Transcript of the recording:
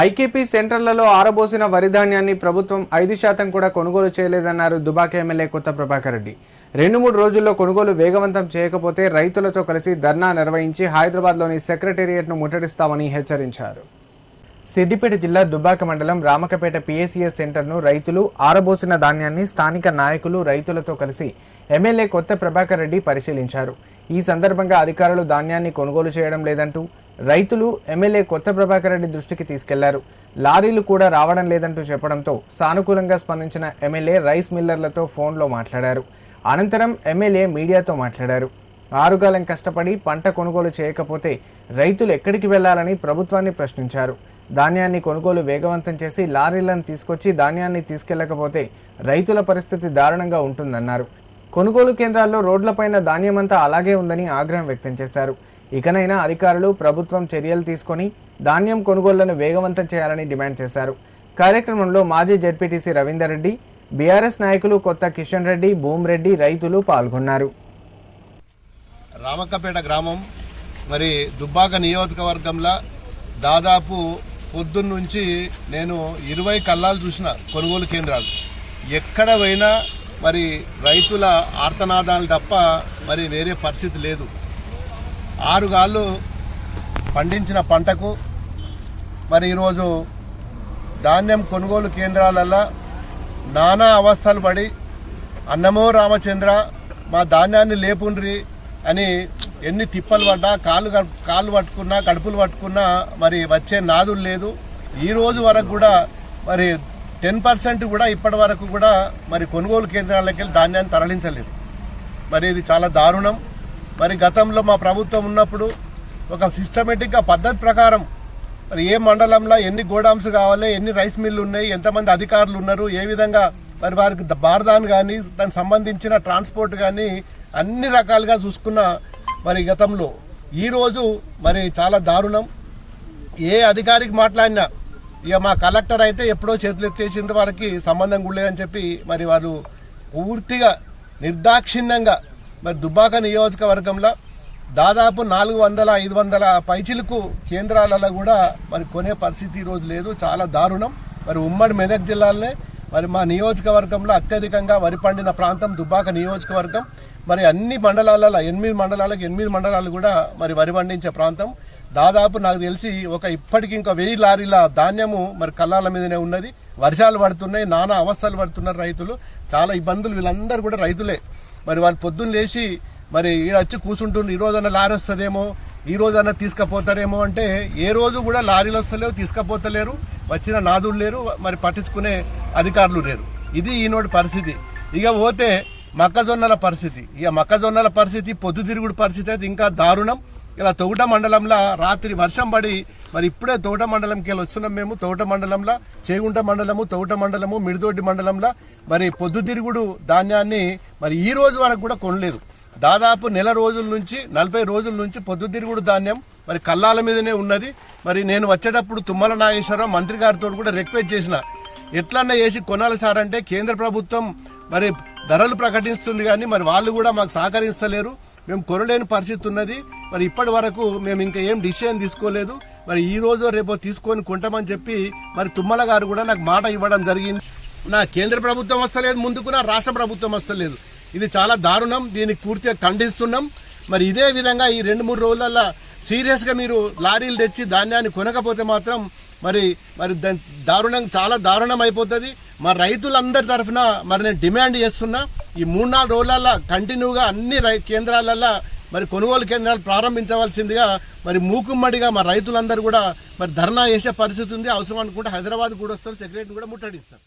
IKP సెంటర్లలో ఆరబోసిన వరి ధాన్యాన్ని ప్రభుత్వం 5% కూడా కొనుగోలు చేయలేదన్నారు దుబాక ఎమ్మెల్యే కొత్త ప్రభాకర్ రెడ్డి. 2-3 రోజుల్లో కొనుగోలు వేగవంతం చేయకపోతే రైతులతో కలిసి ధర్నా నిర్వహించి హైదరాబాద్లోని సెక్రటేరియట్ను ముట్టడిస్తామని హెచ్చరించారు. సిద్దిపేట జిల్లా దుబ్బాక మండలం రామకపేట పిఎస్సిఎస్ సెంటర్ను రైతులు ఆరబోసిన ధాన్యాన్ని స్థానిక నాయకులు రైతులతో కలిసి ఎమ్మెల్యే కొత్త ప్రభాకర్ రెడ్డి పరిశీలించారు. ఈ సందర్భంగా అధికారులు ధాన్యాన్ని కొనుగోలు చేయడం లేదంటూ రైతులు ఎమ్మెల్యే కొత్త ప్రభాకర్ రెడ్డి దృష్టికి తీసుకెళ్లారు. లారీలు కూడా రావడం లేదంటూ చెప్పడంతో సానుకూలంగా స్పందించిన ఎమ్మెల్యే రైస్ మిల్లర్లతో ఫోన్లో మాట్లాడారు. అనంతరం ఎమ్మెల్యే మీడియాతో మాట్లాడారు. 6 కాలం కష్టపడి పంట కొనుగోలు చేయకపోతే రైతులు ఎక్కడికి వెళ్లాలని ప్రభుత్వాన్ని ప్రశ్నించారు. ధాన్యాన్ని కొనుగోలు వేగవంతం చేసి లారీలను తీసుకొచ్చి ధాన్యాన్ని తీసుకెళ్లకపోతే రైతుల పరిస్థితి దారుణంగా ఉంటుందన్నారు. కొనుగోలు కేంద్రాల్లో రోడ్లపైన ధాన్యమంతా అలాగే ఉందని ఆగ్రహం వ్యక్తం చేశారు. ఇకనైనా అధికారులు ప్రభుత్వం చర్యలు తీసుకొని ధాన్యం కొనుగోళ్లను వేగవంతం చేయాలని డిమాండ్ చేశారు. కార్యక్రమంలో మాజీ జెడ్పీటీసీ రవీందర్ రెడ్డి, బీఆర్ఎస్ నాయకులు కొత్త కిషన్ రెడ్డి, భూమిరెడ్డి, రైతులు పాల్గొన్నారు. రామక్కపేట గ్రామం మరి దుబ్బాక నియోజకవర్గంలో దాదాపు పొద్దున్నుంచి నేను 20 కల్లాలు చూసిన కొనుగోలు కేంద్రాలు. ఎక్కడ పోయినా మరి రైతుల ఆర్తనాదాలు తప్ప మరి వేరే పరిస్థితి లేదు. 6 గాళ్ళు పండించిన పంటకు మరి ఈరోజు ధాన్యం కొనుగోలు కేంద్రాలలో నానా అవస్థలు పడి అన్నమో రామచంద్ర మా ధాన్యాన్ని లేపుండ్రి అని ఎన్ని తిప్పలు పడ్డా కాళ్ళు పట్టుకున్నా కడుపులు పట్టుకున్నా మరి వచ్చే నాదులు లేదు. ఈ రోజు వరకు కూడా మరి 10% కూడా ఇప్పటి వరకు కూడా మరి కొనుగోలు కేంద్రాలకు వెళ్ళి ధాన్యాన్ని తరలించలేదు. మరి ఇది చాలా దారుణం. మరి గతంలో మా ప్రభుత్వం ఉన్నప్పుడు ఒక సిస్టమేటిక్గా పద్ధతి ప్రకారం మరి ఏ మండలంలో ఎన్ని గోడామ్స్ కావాలి, ఎన్ని రైస్ మిల్లు ఉన్నాయి, ఎంతమంది అధికారులు ఉన్నారు, ఏ విధంగా మరి వారికి బార్దాన్ కానీ దానికి సంబంధించిన ట్రాన్స్పోర్ట్ కానీ అన్ని రకాలుగా చూసుకున్న మరి గతంలో. ఈరోజు మరి చాలా దారుణం. ఏ అధికారికి మాట్లాడినా ఇక మా కలెక్టర్ అయితే ఎప్పుడో చేతులు ఎత్తేసిన వారికి సంబంధం కూడా లేదని చెప్పి మరి వాళ్ళు పూర్తిగా నిర్దాక్షిణ్యంగా మరి దుబ్బాక నియోజకవర్గంలో దాదాపు 400-500 పైచిలకు కేంద్రాలలో కూడా మరి కొనే పరిస్థితి ఈరోజు లేదు. చాలా దారుణం. మరి ఉమ్మడి మెదక్ జిల్లాలోనే మరి మా నియోజకవర్గంలో అత్యధికంగా వరి పండిన ప్రాంతం దుబ్బాక నియోజకవర్గం. మరి అన్ని మండలాలలో 8 మండలాలకు 8 మండలాలు కూడా మరి వరి పండించే ప్రాంతం. దాదాపు నాకు తెలిసి ఇప్పటికి ఇంకా 1000 లారీల ధాన్యము మరి కల్లాల మీదనే ఉన్నది. వర్షాలు పడుతున్నాయి, నానా అవస్థలు పడుతున్నారు రైతులు. చాలా ఇబ్బందులు. వీళ్ళందరూ కూడా రైతులే. మరి వాళ్ళు పొద్దున్న లేచి మరి ఈడ వచ్చి కూర్చుంటున్నారు. ఈ రోజన్నా లారీ వస్తుందేమో, ఈ రోజన్నా తీసుకుపోతారేమో అంటే ఏ రోజు కూడా లారీలు వస్తలేవు, తీసుకుపోతలేరు, వచ్చిన నాదులు లేరు, మరి పట్టించుకునే అధికారులు లేరు. ఇది ఈనాటి పరిస్థితి. ఇక పోతే మొక్కజొన్నల పరిస్థితి. ఇక మొక్కజొన్నల పరిస్థితి, పొద్దుతిరుగుడు పరిస్థితి అయితే ఇంకా దారుణం. ఇలా తొగుట మండలంలో రాత్రి వర్షం పడి మరి ఇప్పుడే తొగుట మండలంకి వెళ్ళి వస్తున్నాం మేము. తొగుట మండలంలో చేగుంట మండలము, తొగుట మండలము, మిడిదొడ్డి మండలంలో మరి పొద్దుతిరుగుడు ధాన్యాన్ని మరి ఈ రోజు వరకు కూడా కొనలేదు. దాదాపు 1 నెల రోజుల నుంచి 40 రోజుల నుంచి పొద్దుతిరుగుడు ధాన్యం మరి కల్లాల మీదనే ఉన్నది. మరి నేను వచ్చేటప్పుడు తుమ్మల నాగేశ్వరరావు మంత్రి గారితో కూడా రిక్వెస్ట్ చేసిన, ఎట్లన్నా వేసి కొనాలి సార్ అంటే కేంద్ర ప్రభుత్వం మరి ధరలు ప్రకటిస్తుంది కానీ మరి వాళ్ళు కూడా మాకు సహకరిస్తలేరు, మేము కొనలేని పరిస్థితి ఉన్నది. మరి ఇప్పటి వరకు మేము ఇంకా ఏం డిసిషన్ తీసుకోలేదు. మరి ఈ రోజు రేపో తీసుకొని కొంటామని చెప్పి మరి తుమ్మల గారు కూడా నాకు మాట ఇవ్వడం జరిగింది. నా కేంద్ర ప్రభుత్వం వస్తలేదు, ముందుకు నా రాష్ట్ర ప్రభుత్వం వస్తలేదు. ఇది చాలా దారుణం. దీనికి పూర్తిగా ఖండిస్తున్నాం. మరి ఇదే విధంగా ఈ 2-3 రోజులలో సీరియస్ గా మీరు లారీలు తెచ్చి ధాన్యాన్ని కొనకపోతే మాత్రం మరి దారుణం, చాలా దారుణం అయిపోతుంది. మరి రైతులందరి తరఫున మరి నేను డిమాండ్ చేస్తున్నా, ఈ 3-4 రోజులలో కంటిన్యూగా అన్ని కేంద్రాలలో మరి కొనుగోలు కేంద్రాలు ప్రారంభించవలసిందిగా మరి మూకుమ్మడిగా మా రైతులందరూ కూడా మరి ధర్నా చేసే పరిస్థితి ఉంది. అవసరం అనుకుంటే హైదరాబాద్ కూడా వస్తారు, సెక్రటరీని కూడా ముట్టడిస్తారు.